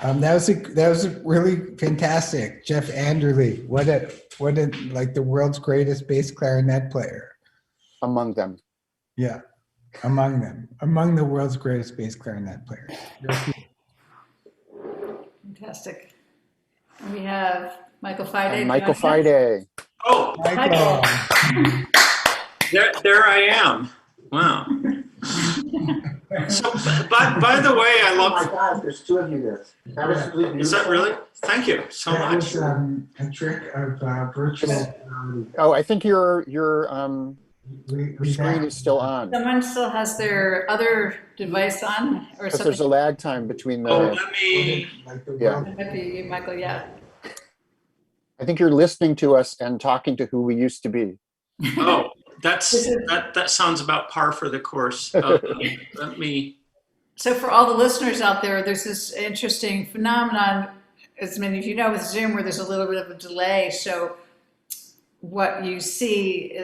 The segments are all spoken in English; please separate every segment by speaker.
Speaker 1: That was really fantastic, Jeff Anderle. What a like the world's greatest bass clarinet player.
Speaker 2: Among them.
Speaker 1: Yeah, among them, among the world's greatest bass clarinet players.
Speaker 3: Fantastic. And we have Michael Fiday.
Speaker 2: And Michael Fiday.
Speaker 4: Oh,
Speaker 1: Michael.
Speaker 4: there I am. Wow. So, by the way, I love.
Speaker 5: Oh my God, there's two of you there. That was really beautiful.
Speaker 4: Is that really? Thank you so
Speaker 1: That
Speaker 4: much.
Speaker 1: was a trick of virtual.
Speaker 2: Oh, I think your
Speaker 1: We
Speaker 2: screen is still on.
Speaker 3: Someone still has their other device on or
Speaker 2: Because there's a
Speaker 3: something.
Speaker 2: lag time between the.
Speaker 4: Oh, let me.
Speaker 1: like the
Speaker 2: Yeah.
Speaker 1: world.
Speaker 3: It might be you, Michael, yeah.
Speaker 2: I think you're listening to us and talking to who we used to be.
Speaker 4: Oh, that sounds about par for the course. Let me.
Speaker 3: So for all the listeners out there, there's this interesting phenomenon, as many of you know, with Zoom, where there's a little bit of a delay. So what you see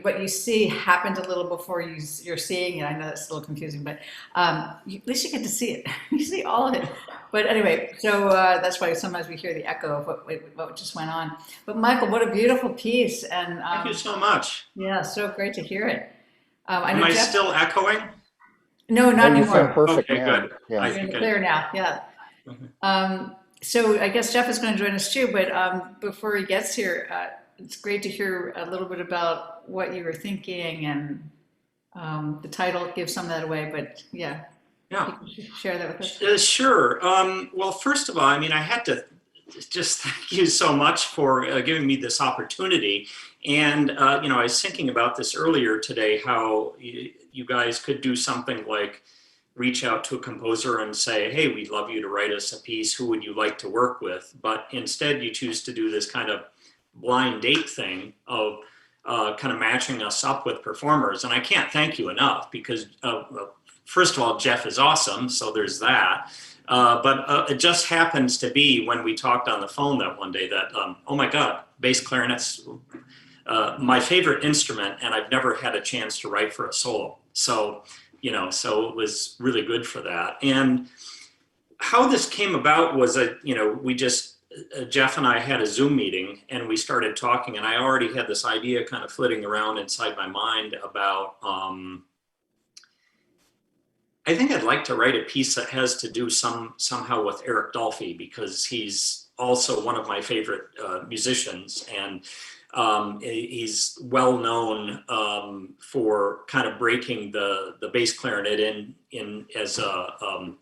Speaker 3: what you see happened a little before you're seeing it. I know that's a little confusing, but at least you get to see it. You see all of it. But anyway, so that's why sometimes we hear the echo of what just went on. But Michael, what a beautiful piece. And
Speaker 4: Thank you so much.
Speaker 3: yeah, so great to hear it.
Speaker 4: Am I still echoing?
Speaker 3: No, not
Speaker 2: Oh, you sound
Speaker 3: anymore.
Speaker 2: perfect
Speaker 4: Okay,
Speaker 2: now.
Speaker 4: good.
Speaker 2: Yeah.
Speaker 3: You're in the clear now, yeah.
Speaker 4: Mhm.
Speaker 3: So I guess Jeff is going to join us too, but before he gets here, it's great to hear a little bit about what you were thinking, and the title gives some of that away, but yeah.
Speaker 4: Yeah.
Speaker 3: You can share that with us.
Speaker 4: Sure. Well, first of all, I mean, I had to just thank you so much for giving me this opportunity. And, I was thinking about this earlier today, how you guys could do something like reach out to a composer and say, hey, we'd love you to write us a piece. Who would you like to work with? But instead, you choose to do this kind of blind date thing of kind of matching us up with performers. And I can't thank you enough because, first of all, Jeff is awesome. So there's that. But it just happens to be when we talked on the phone that one day that, oh my God, bass clarinet's my favorite instrument, and I've never had a chance to write for a solo. So, so it was really good for that. And how this came about was we just Jeff and I had a Zoom meeting and we started talking, and I already had this idea kind of flitting around inside my mind about, I think I'd like to write a piece that has to do somehow with Eric Dolphy, because he's also one of my favorite musicians, and he's well known for kind of breaking the bass clarinet in as a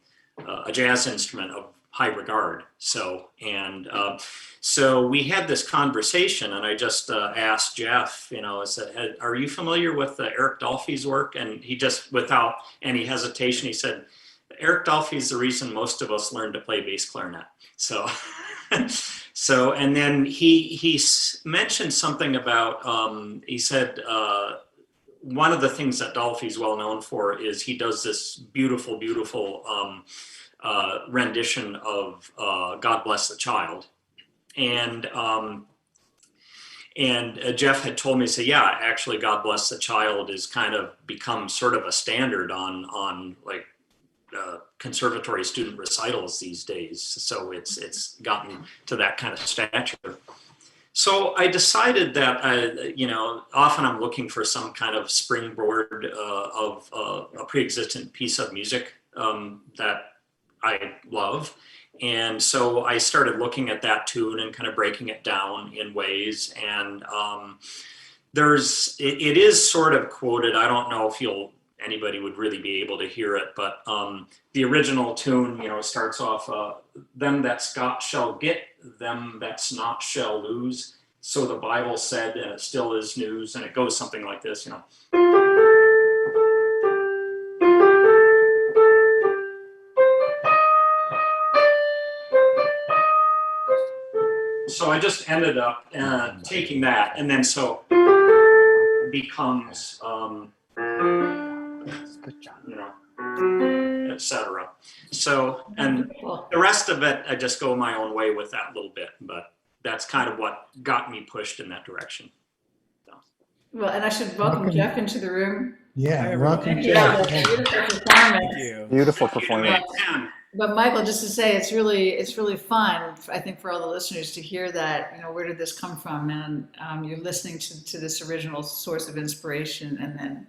Speaker 4: jazz instrument of high regard. So so we had this conversation, and I just asked Jeff, I said, "Are you familiar with Eric Dolphy's work?" And he just, without any hesitation, he said, "Eric Dolphy's the reason most of us learned to play bass clarinet." So, and then he mentioned something about, he said, one of the things that Dolphy's well known for is he does this beautiful, beautiful rendition of "God Bless the Child," and Jeff had told me, say, yeah, actually, "God Bless the Child" is kind of become sort of a standard on like conservatory student recitals these days. So it's gotten to that kind of stature. So I decided that, often I'm looking for some kind of springboard of a pre-existent piece of music that I love. And so I started looking at that tune and kind of breaking it down in ways. And it is sort of quoted. I don't know if anybody would really be able to hear it, but the original tune, starts off, "Them that's got shall get, them that's not shall lose. So the Bible said, and it still is news." And it goes something like this, So I just ended up taking that, and then so it becomes, etc. So, and the rest of it, I just go my own way with that little bit, but that's kind of what got me pushed in that direction. So.
Speaker 3: Well, and I should welcome Jeff into the room.
Speaker 1: Yeah,
Speaker 6: everyone.
Speaker 1: welcome,
Speaker 3: Thank you
Speaker 1: Jeff.
Speaker 3: for a beautiful performance.
Speaker 6: Thank you.
Speaker 2: Beautiful performance.
Speaker 3: But Michael, just to say, it's really fun, I think, for all the listeners to hear that, where did this come from? And you're listening to this original source of inspiration and then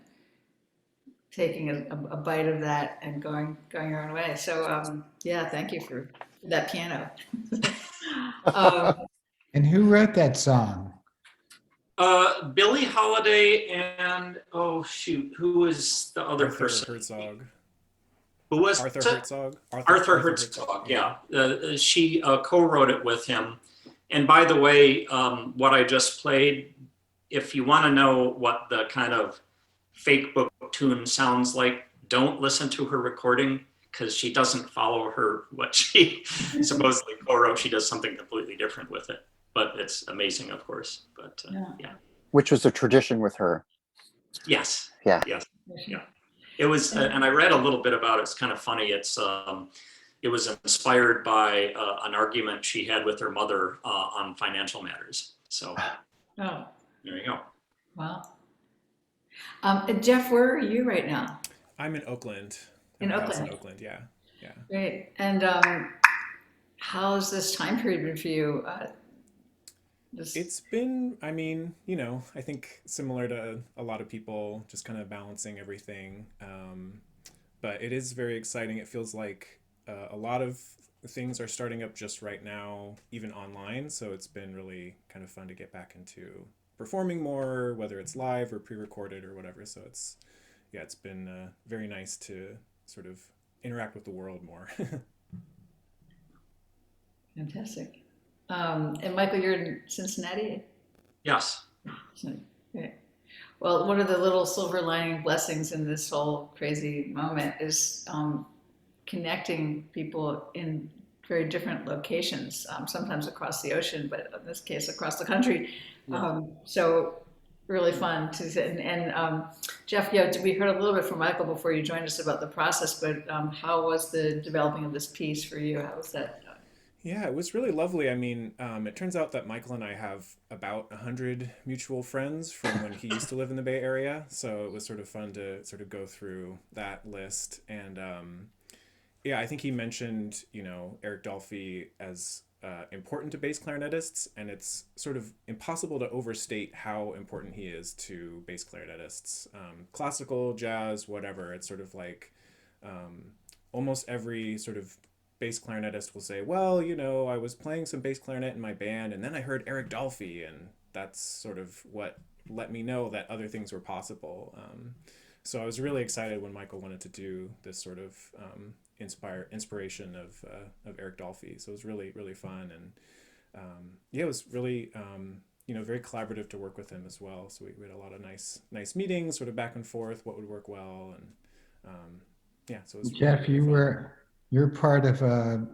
Speaker 3: taking a bite of that and going your own way. So, yeah, thank you for that piano.
Speaker 1: And who wrote that song?
Speaker 4: Billie Holiday and, who was the other
Speaker 6: Arthur
Speaker 4: person?
Speaker 6: Herzog.
Speaker 4: Who was
Speaker 6: Arthur
Speaker 4: it?
Speaker 6: Herzog.
Speaker 4: Arthur Herzog, yeah. She co-wrote it with him. And by the way, what I just played, if you want to know what the kind of fake book tune sounds like, don't listen to her recording, because she doesn't follow what she supposedly co-wrote. She does something completely different with it. But it's amazing, of course. But yeah.
Speaker 2: Which was a tradition with her.
Speaker 4: Yes.
Speaker 2: Yeah.
Speaker 4: Yes. Yeah. It was, and I read a little bit about it. It's kind of funny. It was inspired by an argument she had with her mother on financial matters. So there you go.
Speaker 3: Wow. Jeff, where are you right now?
Speaker 6: I'm in Oakland.
Speaker 3: In
Speaker 6: My house
Speaker 3: Oakland.
Speaker 6: In Oakland, yeah.
Speaker 3: Great. And how's this time period been for you?
Speaker 6: It's been, I think similar to a lot of people, just kind of balancing everything. But it is very exciting. It feels like a lot of things are starting up just right now, even online. So it's been really kind of fun to get back into performing more, whether it's live or pre-recorded or whatever. So it's been very nice to sort of interact with the world more.
Speaker 3: Fantastic. And Michael, you're in Cincinnati?
Speaker 4: Yes.
Speaker 3: Great. Well, one of the little silver lining blessings in this whole crazy moment is connecting people in very different locations, sometimes across the ocean, but in this case, across the country.
Speaker 4: Yeah.
Speaker 3: So really fun to sit. And Jeff, we heard a little bit from Michael before you joined us about the process, but how was the developing of this piece for you? How was that?
Speaker 6: Yeah, it was really lovely. It turns out that Michael and I have about 100 mutual friends from when he used to live in the Bay Area. So it was sort of fun to sort of go through that list. And I think he mentioned, Eric Dolphy as important to bass clarinetists, and it's sort of impossible to overstate how important he is to bass clarinetists. Classical, jazz, whatever. It's sort of like almost every sort of bass clarinetist will say, well, you know, I was playing some bass clarinet in my band, and then I heard Eric Dolphy, and that's sort of what let me know that other things were possible. So I was really excited when Michael wanted to do this sort of inspiration of Eric Dolphy. So it was really, really fun. And yeah, it was really, very collaborative to work with him as well. So we had a lot of nice meetings, sort of back and forth, what would work well. And yeah, so it was
Speaker 1: Jeff,
Speaker 6: really fun.
Speaker 1: you're part of a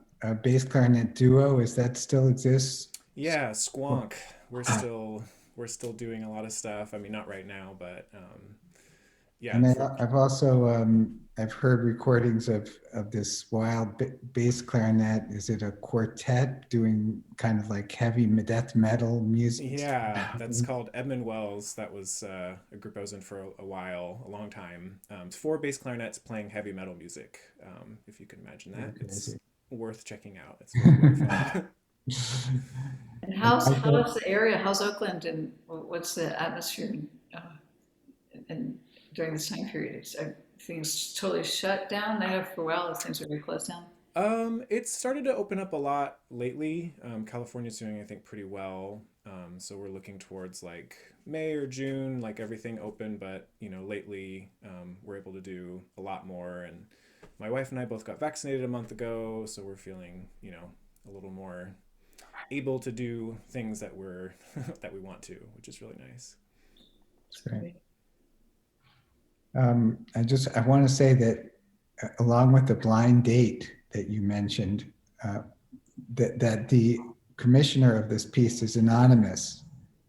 Speaker 1: bass clarinet duo. Is that still exists?
Speaker 6: Yeah, Squonk. We're still doing a lot of stuff. I mean, not right now, but yeah.
Speaker 1: And I've also I've heard recordings of this wild bass clarinet. Is it a quartet doing kind of like heavy death metal music?
Speaker 6: Yeah, that's called Edmund Wells. That was a group I was in for a while, a long time. It's 4 bass clarinets playing heavy metal music. If you can imagine that, it's worth checking out. It's very fun.
Speaker 3: And how's the area? How's Oakland, and what's the atmosphere and during this time period? Are things totally shut down? I know for a while things were very closed down.
Speaker 6: It's started to open up a lot lately. California's doing, I think, pretty well. So we're looking towards like May or June, like everything open. But lately we're able to do a lot more. And my wife and I both got vaccinated a month ago, so we're feeling, a little more able to do things that we're that we want to, which is really nice.
Speaker 1: Great. I want to say that along with the blind date that you mentioned, that the commissioner of this piece is anonymous,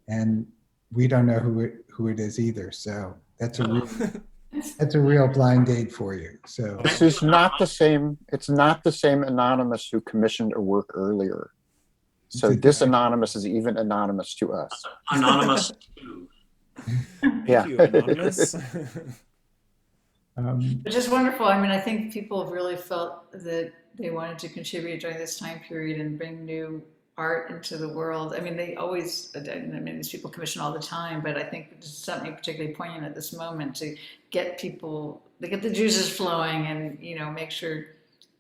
Speaker 1: and we don't know who it is either. So that's a real blind date for you. So
Speaker 2: This is not the same. It's not the same anonymous who commissioned a work earlier. So this anonymous is even anonymous to us.
Speaker 4: Anonymous too.
Speaker 2: Yeah.
Speaker 6: Thank you, anonymous.
Speaker 3: Which is wonderful. I mean, I think people have really felt that they wanted to contribute during this time period and bring new art into the world. I mean, these people commission all the time, but I think it's something particularly poignant at this moment to get the juices flowing and, make sure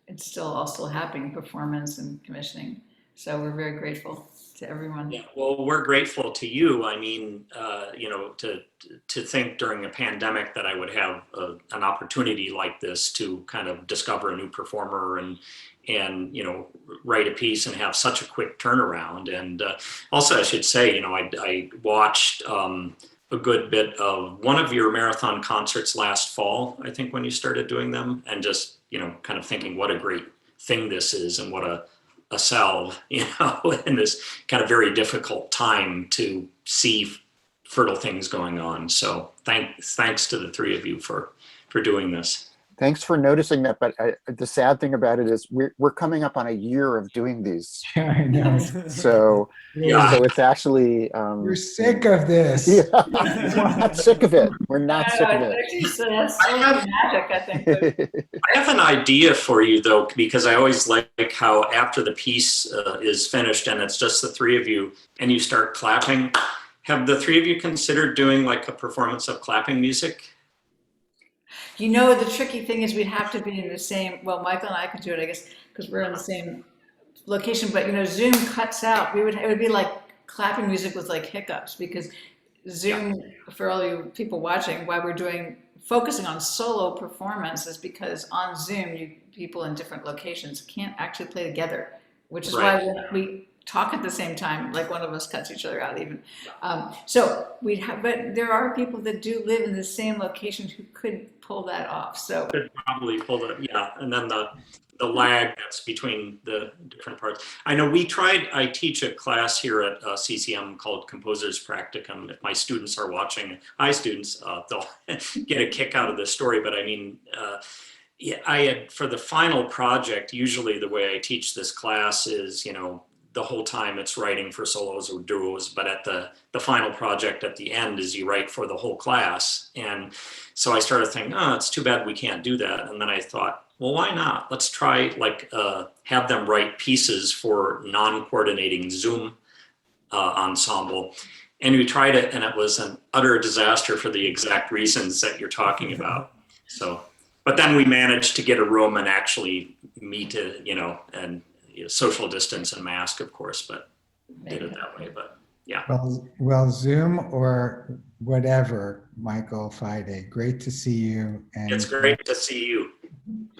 Speaker 3: it's still happening, performance and commissioning. So we're very grateful to everyone.
Speaker 4: Yeah, well, we're grateful to you. I mean, to think during a pandemic that I would have an opportunity like this to kind of discover a new performer and write a piece and have such a quick turnaround. And also, I should say, I watched a good bit of one of your marathon concerts last fall, I think, when you started doing them, and just kind of thinking what a great thing this is and what a salve, in this kind of very difficult time to see fertile things going on. So thanks to the 3 of you for doing this.
Speaker 2: Thanks for noticing that. But the sad thing about it is we're coming up on a year of doing these.
Speaker 1: yeah, I know.
Speaker 2: So
Speaker 4: Yeah.
Speaker 2: so it's actually
Speaker 1: We're sick of this.
Speaker 2: yeah, we're not sick of it. We're not sick of it.
Speaker 3: That's so magic, I think.
Speaker 4: I have an idea for you, though, because I always like how after the piece is finished and it's just the 3 of you and you start clapping, have the 3 of you considered doing like a performance of clapping music?
Speaker 3: The tricky thing is we'd have to be in the same, well, Michael and I could do it, I guess, because we're in the same location, but Zoom cuts out. It would be like clapping music with like hiccups, because Zoom, for all you people watching, why we're focusing on solo performances, because on Zoom, people in different locations can't actually play together, which is why we talk at the same time, like one of us cuts each other out even. But there are people that do live in the same location who could pull that off. So
Speaker 4: Could probably pull it, yeah. And then the lag that's between the different parts. I know I teach a class here at CCM called Composers Practicum. If my students are watching, hi students, they'll get a kick out of this story. But I mean, I had, for the final project, usually the way I teach this class is, the whole time it's writing for solos or duos, but at the final project at the end is you write for the whole class. And so I started thinking, it's too bad we can't do that. And then I thought, well, why not? Let's try have them write pieces for non-coordinating Zoom ensemble. And we tried it, and it was an utter disaster for the exact reasons that you're talking about. So, but then we managed to get a room and actually meet, and social distance and mask, of course, but did it that way. But yeah.
Speaker 1: Well, Zoom or whatever, Michael Fiday, great to see you. And
Speaker 4: It's great to see you.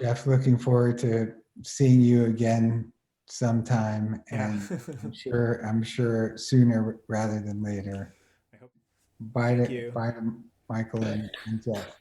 Speaker 1: Jeff, looking forward to seeing you again sometime,
Speaker 6: Yeah.
Speaker 1: and I'm sure sooner rather than later.
Speaker 6: I hope.
Speaker 1: Bye
Speaker 6: Thank
Speaker 1: to,
Speaker 6: you.
Speaker 1: bye to Michael and Jeff.